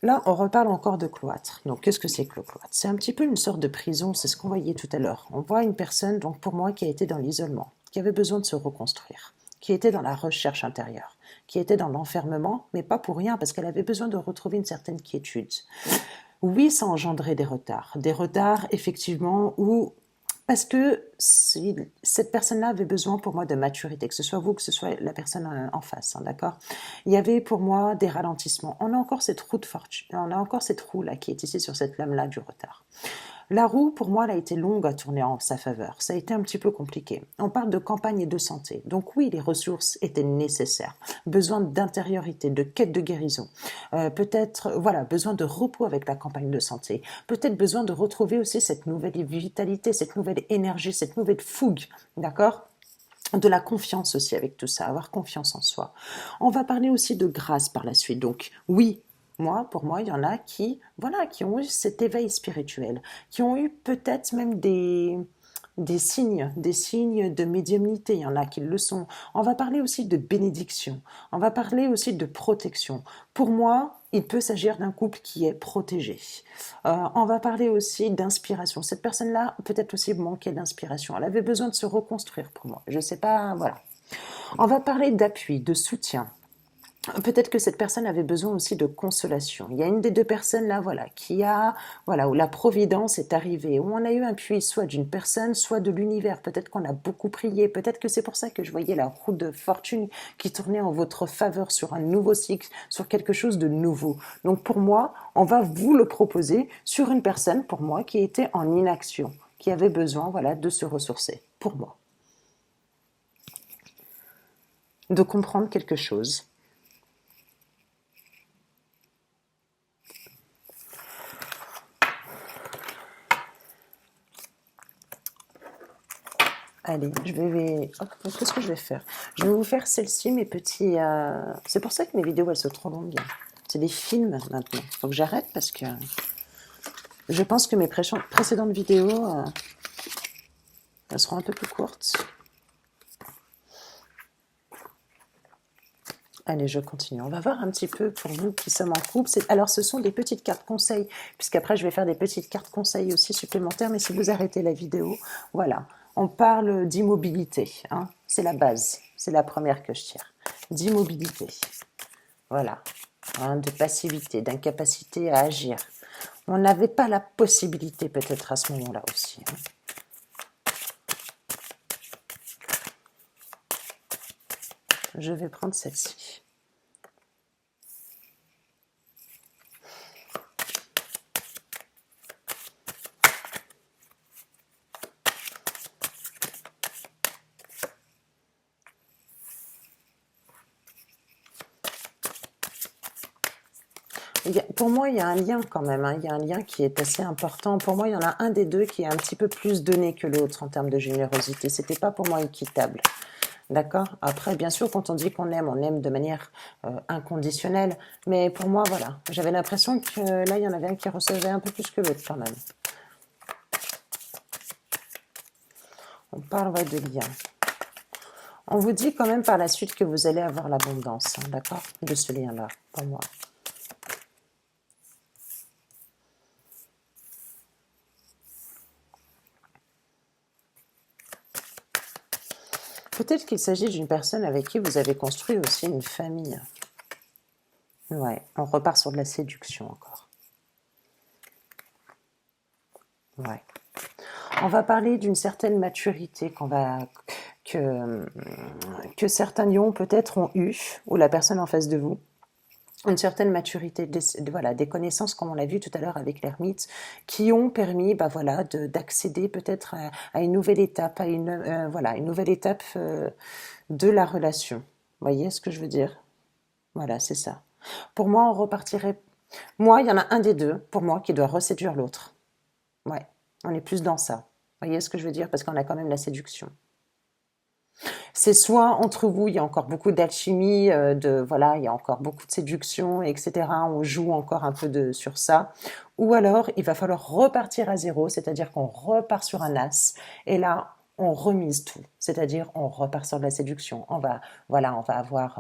[SPEAKER 1] Là, on reparle encore de cloître. Donc, qu'est-ce que c'est que le cloître? C'est un petit peu une sorte de prison, c'est ce qu'on voyait tout à l'heure. On voit une personne, donc pour moi, qui a été dans l'isolement, qui avait besoin de se reconstruire, qui était dans la recherche intérieure, qui était dans l'enfermement, mais pas pour rien, parce qu'elle avait besoin de retrouver une certaine quiétude. Oui, ça engendrait des retards effectivement, où parce que cette personne-là avait besoin pour moi de maturité, que ce soit vous, que ce soit la personne en face, hein, d'accord? Il y avait pour moi des ralentissements. On a encore cette roue de fortune, on a encore cette roue-là qui est ici sur cette lame-là du retard. La roue, pour moi, elle a été longue à tourner en sa faveur. Ça a été un petit peu compliqué. On parle de campagne et de santé. Donc oui, les ressources étaient nécessaires. Besoin d'intériorité, de quête de guérison. Peut-être, voilà, besoin de repos avec la campagne de santé. Peut-être besoin de retrouver aussi cette nouvelle vitalité, cette nouvelle énergie, cette nouvelle fougue. D'accord ? De la confiance aussi avec tout ça, avoir confiance en soi. On va parler aussi de grâce par la suite. Donc oui, pour moi, il y en a qui, voilà, qui ont eu cet éveil spirituel, qui ont eu peut-être même des signes de médiumnité, il y en a qui le sont. On va parler aussi de bénédiction, on va parler aussi de protection. Pour moi, il peut s'agir d'un couple qui est protégé. On va parler aussi d'inspiration. Cette personne-là peut-être aussi manquait d'inspiration. Elle avait besoin de se reconstruire pour moi. Je sais pas, voilà. On va parler d'appui, de soutien. Peut-être que cette personne avait besoin aussi de consolation. Il y a une des deux personnes là, où la providence est arrivée, où on a eu un appui soit d'une personne, soit de l'univers. Peut-être qu'on a beaucoup prié, peut-être que c'est pour ça que je voyais la roue de fortune qui tournait en votre faveur sur un nouveau cycle, sur quelque chose de nouveau. Donc pour moi, on va vous le proposer sur une personne, pour moi, qui était en inaction, qui avait besoin, de se ressourcer, pour moi. De comprendre quelque chose. Allez, qu'est-ce que je vais faire? Je vais vous faire celle-ci, mes petits... C'est pour ça que mes vidéos, elles sont trop longues. C'est des films, maintenant. Il faut que j'arrête parce que... Je pense que mes précédentes vidéos, elles seront un peu plus courtes. Allez, je continue. On va voir un petit peu pour vous qui sommes en couple. Alors, ce sont des petites cartes conseils, puisqu'après, je vais faire des petites cartes conseils aussi supplémentaires. Mais si vous arrêtez la vidéo, voilà. On parle d'immobilité. Hein. C'est la base. C'est la première que je tire. D'immobilité. Voilà. Hein, de passivité, d'incapacité à agir. On n'avait pas la possibilité peut-être à ce moment-là aussi. Hein. Je vais prendre celle-ci. Pour moi, il y a un lien quand même, hein. Il y a un lien qui est assez important. Pour moi, il y en a un des deux qui est un petit peu plus donné que l'autre en termes de générosité. C'était pas pour moi équitable. D'accord? Après, bien sûr, quand on aime de manière inconditionnelle. Mais pour moi, voilà, j'avais l'impression que là, il y en avait un qui recevait un peu plus que l'autre quand même. On parle ouais, de lien. On vous dit quand même par la suite que vous allez avoir l'abondance, hein, d'accord? De ce lien-là, pour moi. Peut-être qu'il s'agit d'une personne avec qui vous avez construit aussi une famille. Ouais, on repart sur de la séduction encore. Ouais. On va parler d'une certaine maturité que, que certains lions peut-être ont eu, ou la personne en face de vous. Une certaine maturité, voilà, des connaissances, comme on l'a vu tout à l'heure avec l'ermite, qui ont permis bah, voilà, d'accéder peut-être à une nouvelle étape, voilà, une nouvelle étape de la relation. Vous voyez ce que je veux dire? Voilà, c'est ça. Pour moi, on repartirait. Moi, il y en a un des deux, pour moi, qui doit reséduire l'autre. Ouais, on est plus dans ça. Vous voyez ce que je veux dire? Parce qu'on a quand même la séduction. C'est soit entre vous, il y a encore beaucoup d'alchimie, voilà, il y a encore beaucoup de séduction, etc. On joue encore un peu sur ça. Ou alors, il va falloir repartir à zéro, c'est-à-dire qu'on repart sur un as. Et là, on remise tout, c'est-à-dire on repart sur de la séduction. Voilà, on va avoir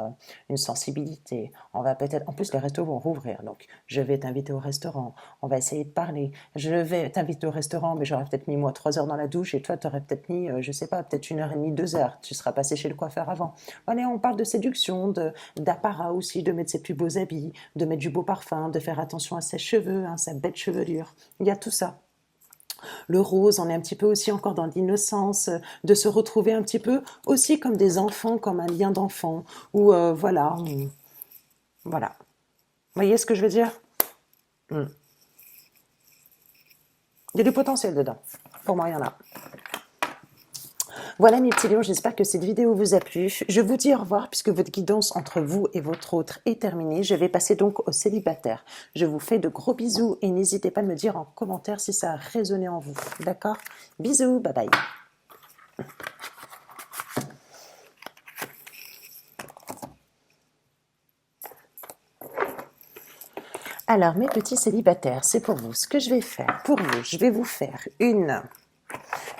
[SPEAKER 1] une sensibilité. On va peut-être, en plus les restos vont rouvrir, donc je vais t'inviter au restaurant. On va essayer de parler. Je vais t'inviter au restaurant, mais j'aurais peut-être mis moi 3 heures dans la douche et toi t'aurais peut-être mis, je sais pas, peut-être 1 heure et demie, 2 heures. Tu seras passé chez le coiffeur avant. Voilà, on parle de séduction, d'apparat aussi, de mettre ses plus beaux habits, de mettre du beau parfum, de faire attention à ses cheveux, hein, sa belle chevelure. Il y a tout ça. Le rose, on est un petit peu aussi encore dans l'innocence, de se retrouver un petit peu aussi comme des enfants, comme un lien d'enfant, où voilà, voilà. Vous voyez ce que je veux dire? Mm. Il y a du potentiel dedans. Pour moi, il y en a. Voilà mes petits lions, j'espère que cette vidéo vous a plu. Je vous dis au revoir puisque votre guidance entre vous et votre autre est terminée. Je vais passer donc au célibataire. Je vous fais de gros bisous et n'hésitez pas à me dire en commentaire si ça a résonné en vous. D'accord? Bisous, bye bye. Alors, mes petits célibataires, c'est pour vous. Ce que je vais faire pour vous, je vais vous faire une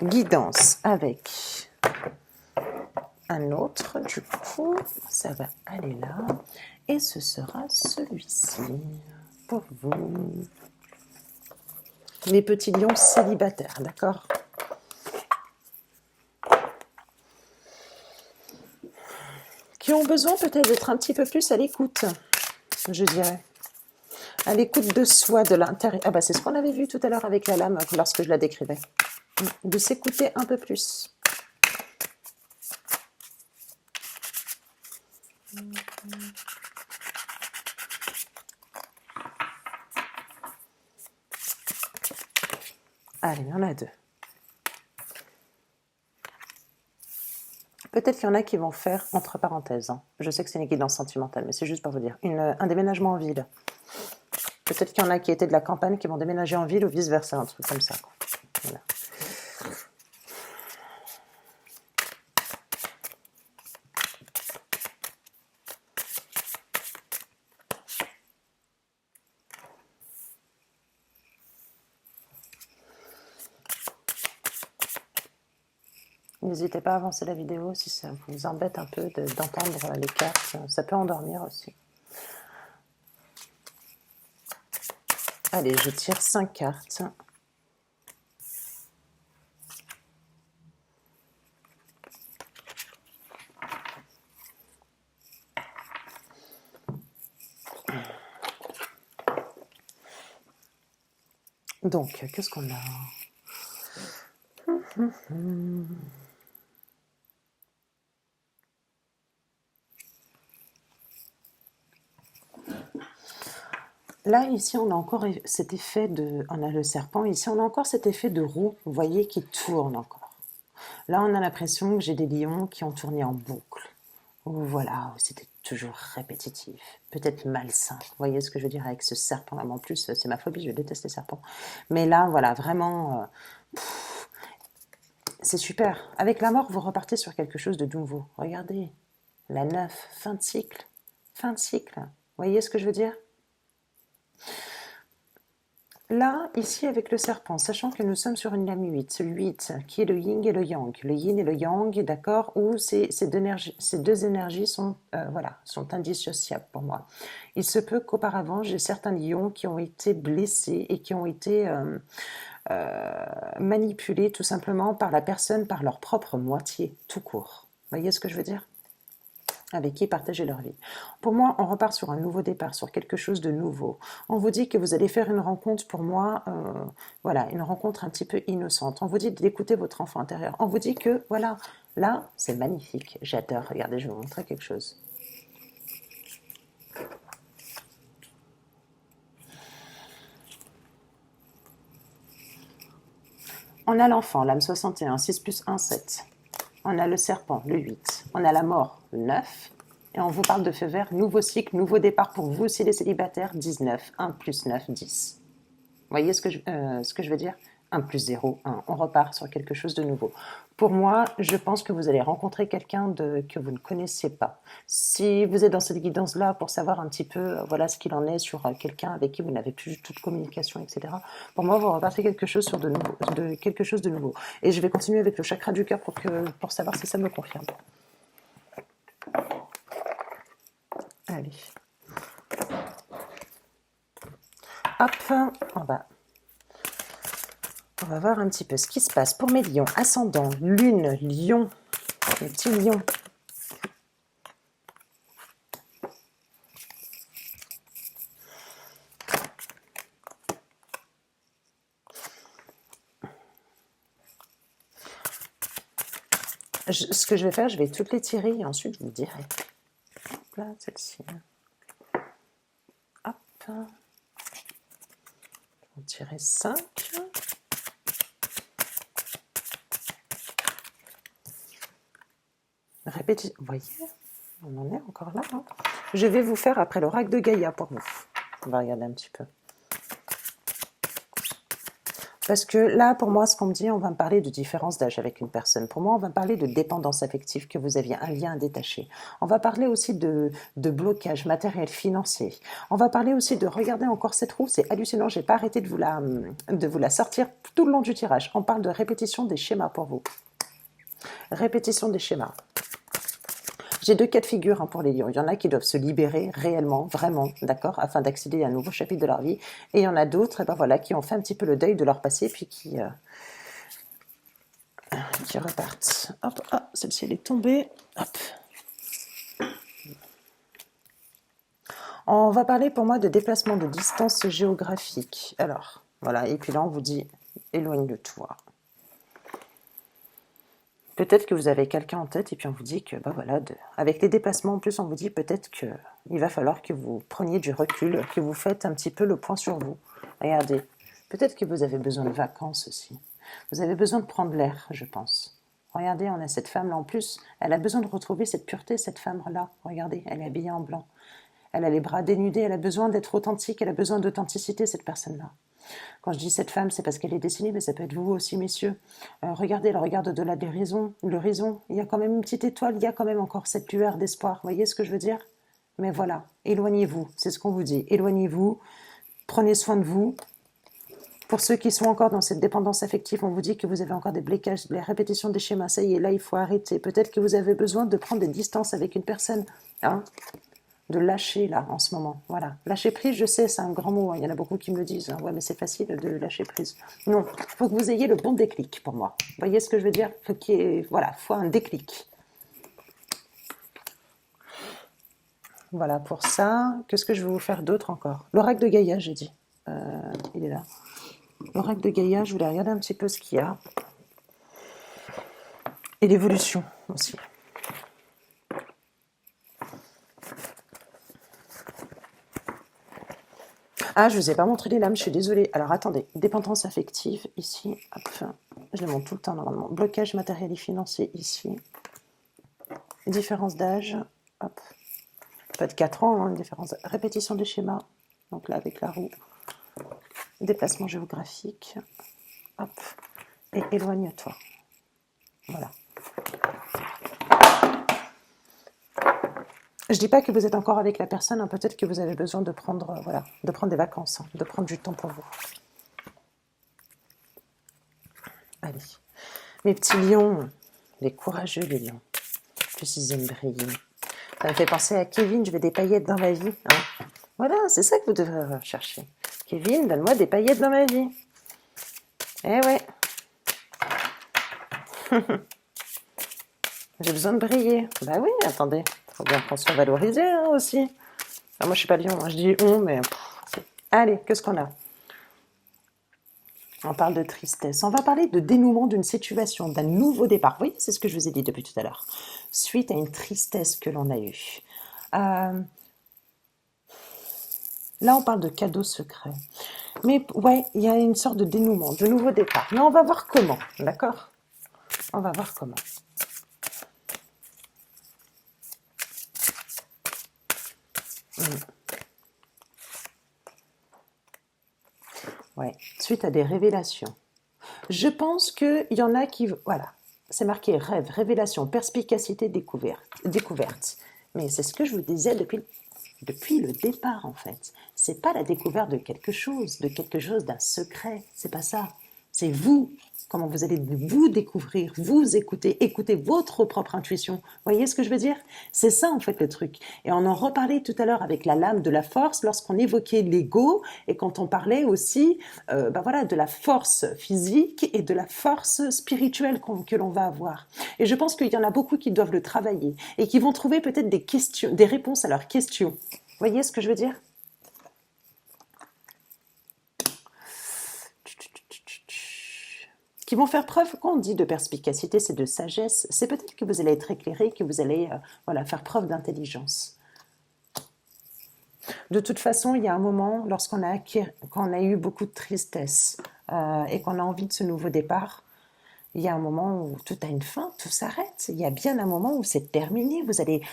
[SPEAKER 1] guidance avec un autre. Du coup, ça va aller là. Et ce sera celui-ci pour vous. Les petits lions célibataires, d'accord? Qui ont besoin peut-être d'être un petit peu plus à l'écoute, je dirais. À l'écoute de soi, de l'intérieur. Ah bah c'est ce qu'on avait vu tout à l'heure avec la lame lorsque je la décrivais. De s'écouter un peu plus. Allez, il y en a deux. Peut-être qu'il y en a qui vont faire, entre parenthèses, hein. Je sais que c'est une guidance sentimentale, mais c'est juste pour vous dire, un déménagement en ville. Peut-être qu'il y en a qui étaient de la campagne qui vont déménager en ville ou vice-versa, un truc comme ça. Voilà. N'hésitez pas à avancer la vidéo si ça vous embête un peu d'entendre les cartes. Ça peut endormir aussi. Allez, je tire 5 cartes. Donc, qu'est-ce qu'on a? Là, ici, on a encore cet effet on a le serpent, ici, on a encore cet effet de roue, vous voyez, qui tourne encore. Là, on a l'impression que j'ai des lions qui ont tourné en boucle. Voilà, c'était toujours répétitif, peut-être malsain. Vous voyez ce que je veux dire avec ce serpent-là? En plus, c'est ma phobie, je déteste les serpents. Mais là, voilà, vraiment, C'est super. Avec la mort, vous repartez sur quelque chose de nouveau. Regardez, la 9, fin de cycle. Fin de cycle. Vous voyez ce que je veux dire? Là, ici, avec le serpent, sachant que nous sommes sur une lame 8, le 8, qui est le yin et le yang. Le yin et le yang, d'accord, où ces deux énergies sont, voilà, sont indissociables pour moi. Il se peut qu'auparavant, j'ai certains lions qui ont été blessés et qui ont été manipulés tout simplement par la personne, par leur propre moitié, tout court. Vous voyez ce que je veux dire? Avec qui partager leur vie. Pour moi, on repart sur un nouveau départ, sur quelque chose de nouveau. On vous dit que vous allez faire une rencontre, pour moi, voilà, une rencontre un petit peu innocente. On vous dit d'écouter votre enfant intérieur. On vous dit que, voilà, là, c'est magnifique. J'adore. Regardez, je vais vous montrer quelque chose. On a l'enfant, l'âme 61, 6 plus 1, 7. On a le serpent, le 8. On a la mort, le 9. Et on vous parle de feu vert, nouveau cycle, nouveau départ pour vous, si les célibataires, 19. 1 plus 9, 10. Vous voyez ce que je veux dire? 1 plus 0, 1. On repart sur quelque chose de nouveau. Pour moi, je pense que vous allez rencontrer quelqu'un que vous ne connaissez pas. Si vous êtes dans cette guidance-là pour savoir un petit peu voilà, ce qu'il en est sur quelqu'un avec qui vous n'avez plus du tout de communication, etc., pour moi, vous repartez quelque chose quelque chose de nouveau. Et je vais continuer avec le chakra du cœur pour savoir si ça me confirme. Allez. Hop, on va voir un petit peu ce qui se passe pour mes lions. Ascendant, lune, lion, les petits lions. Ce que je vais faire, je vais toutes les tirer et ensuite je vous dirai. Hop là, celle-ci. Hop. On va tirer 5. Répétez. Vous voyez, on en est encore là. Hein. Je vais vous faire après l'oracle de Gaïa pour vous. On va regarder un petit peu. Parce que là, pour moi, ce qu'on me dit, on va me parler de différence d'âge avec une personne. Pour moi, on va parler de dépendance affective, que vous aviez un lien détaché. On va parler aussi de blocage matériel, financier. On va parler aussi de, regardez encore cette roue, c'est hallucinant, j'ai pas arrêté de vous la sortir tout le long du tirage. On parle de répétition des schémas pour vous. Répétition des schémas. J'ai deux cas de figure pour les lions. Il y en a qui doivent se libérer réellement, vraiment, d'accord, afin d'accéder à un nouveau chapitre de leur vie. Et il y en a d'autres, voilà, qui ont fait un petit peu le deuil de leur passé, puis qui repartent. Hop, ah, celle-ci elle est tombée. Hop. On va parler pour moi de déplacement de distance géographique. Alors, voilà, et puis là on vous dit éloigne de toi. Peut-être que vous avez quelqu'un en tête et puis on vous dit que, voilà, avec les déplacements en plus, on vous dit peut-être qu'il va falloir que vous preniez du recul, que vous faites un petit peu le point sur vous. Regardez, peut-être que vous avez besoin de vacances aussi. Vous avez besoin de prendre l'air, je pense. Regardez, on a cette femme-là en plus, elle a besoin de retrouver cette pureté, cette femme-là. Regardez, elle est habillée en blanc. Elle a les bras dénudés, elle a besoin d'être authentique, elle a besoin d'authenticité, cette personne-là. Quand je dis cette femme, c'est parce qu'elle est dessinée, mais ça peut être vous aussi, messieurs. Regardez, elle regarde au-delà de l'horizon. Il y a quand même une petite étoile, il y a quand même encore cette lueur d'espoir. Vous voyez ce que je veux dire? Mais voilà, éloignez-vous, c'est ce qu'on vous dit. Éloignez-vous, prenez soin de vous. Pour ceux qui sont encore dans cette dépendance affective, on vous dit que vous avez encore des blocages, les répétitions des schémas. Ça y est, là, il faut arrêter. Peut-être que vous avez besoin de prendre des distances avec une personne. Hein, de lâcher là en ce moment, voilà. Lâcher prise, je sais, c'est un grand mot, hein. Il y en a beaucoup qui me le disent, hein. Ouais, mais c'est facile de lâcher prise. Non, il faut que vous ayez le bon déclic pour moi. Vous voyez ce que je veux dire? Faut un déclic. Voilà pour ça. Qu'est-ce que je vais vous faire d'autre encore? L'oracle de Gaïa, j'ai dit. Il est là. L'oracle de Gaïa, je voulais regarder un petit peu ce qu'il y a. Et l'évolution aussi. Ah, je ne vous ai pas montré les lames, je suis désolée. Alors attendez, dépendance affective, ici, hop, je les montre tout le temps normalement. Blocage matériel et financier, ici. Différence d'âge, hop. Pas de 4 ans, hein, une différence. Répétition des schémas, donc là avec la roue. Déplacement géographique, hop. Et éloigne-toi. Je dis pas que vous êtes encore avec la personne, hein, peut-être que vous avez besoin de prendre, voilà, de prendre des vacances, hein, de prendre du temps pour vous. Allez, mes petits lions, les courageux les lions, plus ils aiment briller. Ça me fait penser à Kevin, je veux des paillettes dans ma vie. Hein. Voilà, c'est ça que vous devrez rechercher. Kevin, donne-moi des paillettes dans ma vie. Eh ouais. J'ai besoin de briller. Bah oui, attendez. Faut bien qu'on soit valorisé hein, aussi. Ah, moi, je suis pas lion, hein, je dis on, mais... Allez, qu'est-ce qu'on a? On parle de tristesse. On va parler de dénouement d'une situation, d'un nouveau départ. Oui, c'est ce que je vous ai dit depuis tout à l'heure. Suite à une tristesse que l'on a eue. Là, on parle de cadeaux secrets. Mais ouais, il y a une sorte de dénouement, de nouveau départ. Mais on va voir comment, d'accord? On va voir comment. Ouais, suite à des révélations. Je pense qu'il y en a qui... Voilà, c'est marqué rêve, révélation, perspicacité, découverte. Mais c'est ce que je vous disais depuis le départ, en fait. C'est pas la découverte de quelque chose, d'un secret. C'est pas ça. C'est vous. Comment vous allez vous découvrir, vous écouter votre propre intuition. Vous voyez ce que je veux dire? C'est ça, en fait, le truc. Et on en reparlait tout à l'heure avec la lame de la force, lorsqu'on évoquait l'ego, et quand on parlait aussi voilà, de la force physique et de la force spirituelle que l'on va avoir. Et je pense qu'il y en a beaucoup qui doivent le travailler, et qui vont trouver peut-être des réponses à leurs questions. Vous voyez ce que je veux dire? Qui vont faire preuve, quand on dit de perspicacité, c'est de sagesse, c'est peut-être que vous allez être éclairé, que vous allez voilà, faire preuve d'intelligence. De toute façon, il y a un moment, quand on a eu beaucoup de tristesse et qu'on a envie de ce nouveau départ, il y a un moment où tout a une fin, tout s'arrête. Il y a bien un moment où c'est terminé. Vous allez,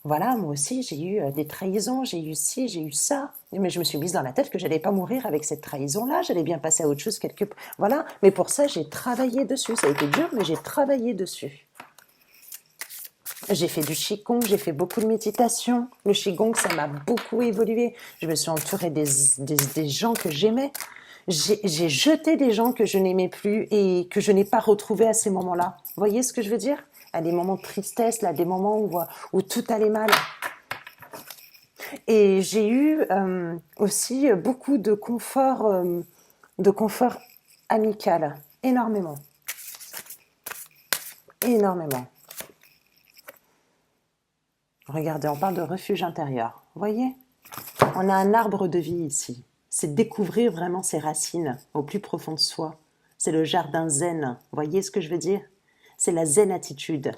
[SPEAKER 1] voilà, moi aussi j'ai eu des trahisons, j'ai eu ci, j'ai eu ça. Mais je me suis mise dans la tête que j'allais pas mourir avec cette trahison-là. J'allais bien passer à autre chose voilà. Mais pour ça, j'ai travaillé dessus. Ça a été dur, mais j'ai travaillé dessus. J'ai fait du Qigong, j'ai fait beaucoup de méditation. Le Qigong, ça m'a beaucoup évolué. Je me suis entourée des gens que j'aimais. J'ai jeté des gens que je n'aimais plus et que je n'ai pas retrouvés à ces moments-là. Vous voyez ce que je veux dire? À des moments de tristesse, là, des moments où tout allait mal. Et j'ai eu aussi beaucoup de confort amical. Énormément. Énormément. Regardez, on parle de refuge intérieur. Vous voyez? On a un arbre de vie ici. C'est découvrir vraiment ses racines au plus profond de soi. C'est le jardin zen. Vous voyez ce que je veux dire? C'est la zen attitude.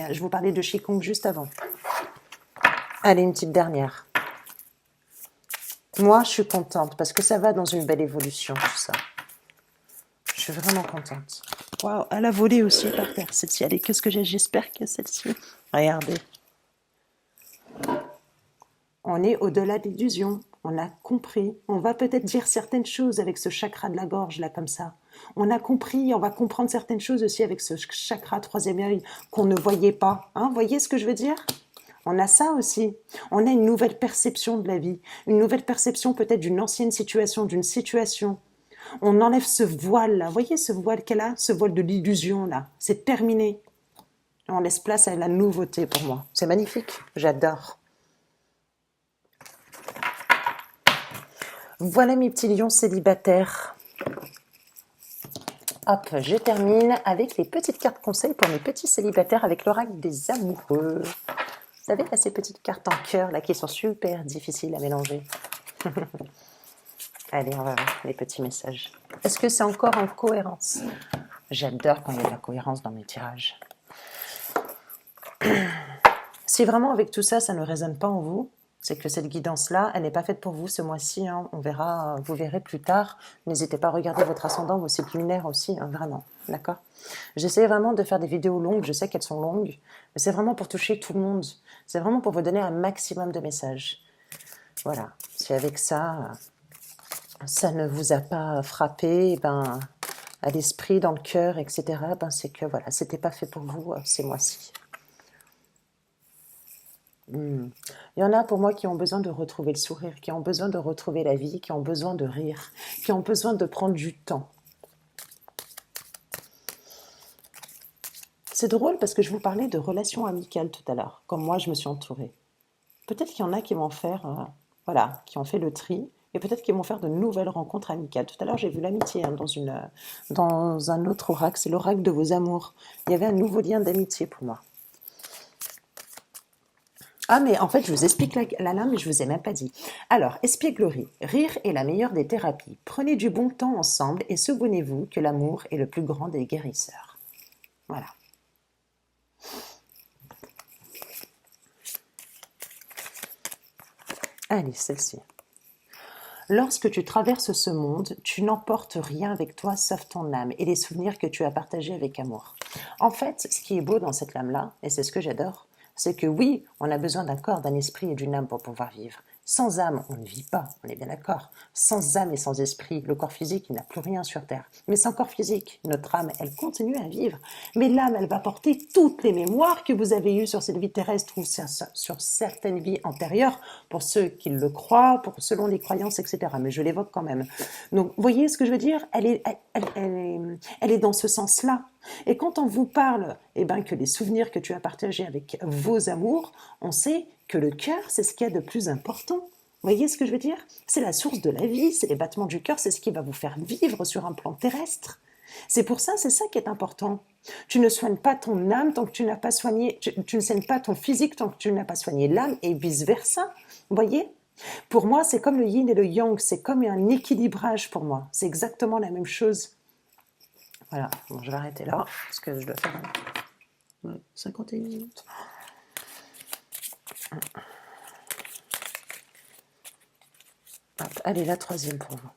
[SPEAKER 1] Je vous parlais de Qigong juste avant. Allez, une petite dernière. Moi, je suis contente parce que ça va dans une belle évolution, tout ça. Je suis vraiment contente. Waouh, elle a volé aussi par terre, celle-ci. Allez, qu'est-ce que j'espère que celle-ci. Regardez. On est au-delà de l'illusion. On a compris. On va peut-être dire certaines choses avec ce chakra de la gorge, là, comme ça. On a compris, on va comprendre certaines choses aussi avec ce chakra troisième œil qu'on ne voyait pas. Hein, voyez ce que je veux dire? On a ça aussi. On a une nouvelle perception de la vie. Une nouvelle perception peut-être d'une ancienne situation, d'une situation. On enlève ce voile-là. Voyez ce voile qu'elle a? Ce voile de l'illusion, là. C'est terminé. On laisse place à la nouveauté pour moi. C'est magnifique. J'adore. Voilà mes petits lions célibataires. Hop, je termine avec les petites cartes conseils pour mes petits célibataires avec l'oracle des amoureux. Vous savez, là, ces petites cartes en cœur, là, qui sont super difficiles à mélanger. Allez, on va voir les petits messages. Est-ce que c'est encore en cohérence? J'adore quand il y a de la cohérence dans mes tirages. Si vraiment avec tout ça, ça ne résonne pas en vous, c'est que cette guidance-là, elle n'est pas faite pour vous ce mois-ci. Hein. On verra, vous verrez plus tard. N'hésitez pas à regarder votre ascendant, vos cycles lunaires aussi, hein, vraiment. D'accord? J'essaie vraiment de faire des vidéos longues. Je sais qu'elles sont longues, mais c'est vraiment pour toucher tout le monde. C'est vraiment pour vous donner un maximum de messages. Voilà. Si avec ça, ça ne vous a pas frappé, ben, à l'esprit, dans le cœur, etc., ben, c'est que voilà, c'était pas fait pour vous ces mois-ci. Il y en a pour moi qui ont besoin de retrouver le sourire, qui ont besoin de retrouver la vie, qui ont besoin de rire, qui ont besoin de prendre du temps. C'est drôle parce que je vous parlais de relations amicales tout à l'heure, comme moi je me suis entourée. Peut-être qu'il y en a qui vont faire, voilà, qui ont fait le tri, et peut-être qu'ils vont faire de nouvelles rencontres amicales. Tout à l'heure, j'ai vu l'amitié hein, dans un autre oracle, c'est l'oracle de vos amours. Il y avait un nouveau lien d'amitié pour moi. Ah, mais en fait, je vous explique la lame, mais je vous ai même pas dit. Alors, espièglerie. Rire est la meilleure des thérapies. Prenez du bon temps ensemble et souvenez-vous que l'amour est le plus grand des guérisseurs. Voilà. Allez, celle-ci. Lorsque tu traverses ce monde, tu n'emportes rien avec toi sauf ton âme et les souvenirs que tu as partagés avec amour. En fait, ce qui est beau dans cette lame-là, et c'est ce que j'adore, c'est que oui, on a besoin d'un corps, d'un esprit et d'une âme pour pouvoir vivre. Sans âme, on ne vit pas, on est bien d'accord. Sans âme et sans esprit, le corps physique, il n'a plus rien sur Terre. Mais sans corps physique, notre âme, elle continue à vivre. Mais l'âme, elle va porter toutes les mémoires que vous avez eues sur cette vie terrestre ou sur certaines vies antérieures, pour ceux qui le croient, selon les croyances, etc. Mais je l'évoque quand même. Donc, vous voyez ce que je veux dire? Elle est dans ce sens-là. Et quand on vous parle, eh ben, que les souvenirs que tu as partagés avec vos amours, on sait que le cœur, c'est ce qu'il y a de plus important. Vous voyez ce que je veux dire? C'est la source de la vie, c'est les battements du cœur, c'est ce qui va vous faire vivre sur un plan terrestre. C'est pour ça, c'est ça qui est important. Tu ne soignes pas ton âme tant que tu n'as pas soigné, tu ne soignes pas ton physique tant que tu n'as pas soigné l'âme et vice-versa. Vous voyez? Pour moi, c'est comme le yin et le yang, c'est comme un équilibrage pour moi. C'est exactement la même chose. Voilà, bon, je vais arrêter là, parce que je dois faire 51 minutes. Hop, allez, la troisième pour vous.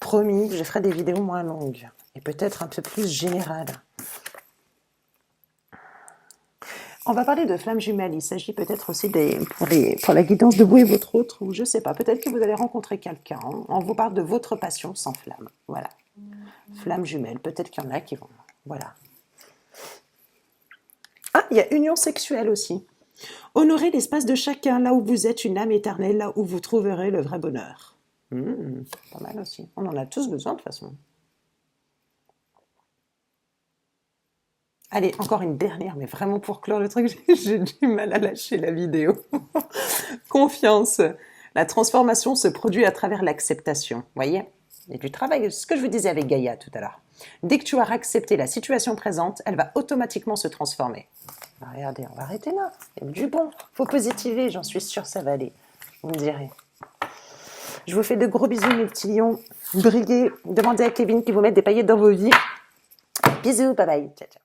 [SPEAKER 1] Promis, je ferai des vidéos moins longues, et peut-être un peu plus générales. On va parler de flammes jumelles. Il s'agit peut-être aussi pour la guidance de vous et votre autre, ou je ne sais pas, peut-être que vous allez rencontrer quelqu'un. On vous parle de votre passion sans flamme. Voilà. Flammes jumelles. Peut-être qu'il y en a qui vont. Voilà. Ah, il y a union sexuelle aussi. Honorez l'espace de chacun, là où vous êtes une âme éternelle, là où vous trouverez le vrai bonheur. Pas mal aussi. On en a tous besoin de toute façon. Allez, encore une dernière, mais vraiment pour clore le truc, j'ai du mal à lâcher la vidéo. Confiance. La transformation se produit à travers l'acceptation. Voyez? Il y a du travail, ce que je vous disais avec Gaïa tout à l'heure. Dès que tu auras accepté la situation présente, elle va automatiquement se transformer. Regardez, on va arrêter là. Il y a du bon. Faut positiver, j'en suis sûre, ça va aller. Vous me direz. Je vous fais de gros bisous, mes petits lions. Brillez. Demandez à Kevin qui vous mette des paillettes dans vos vies. Bisous, bye bye. Ciao, ciao.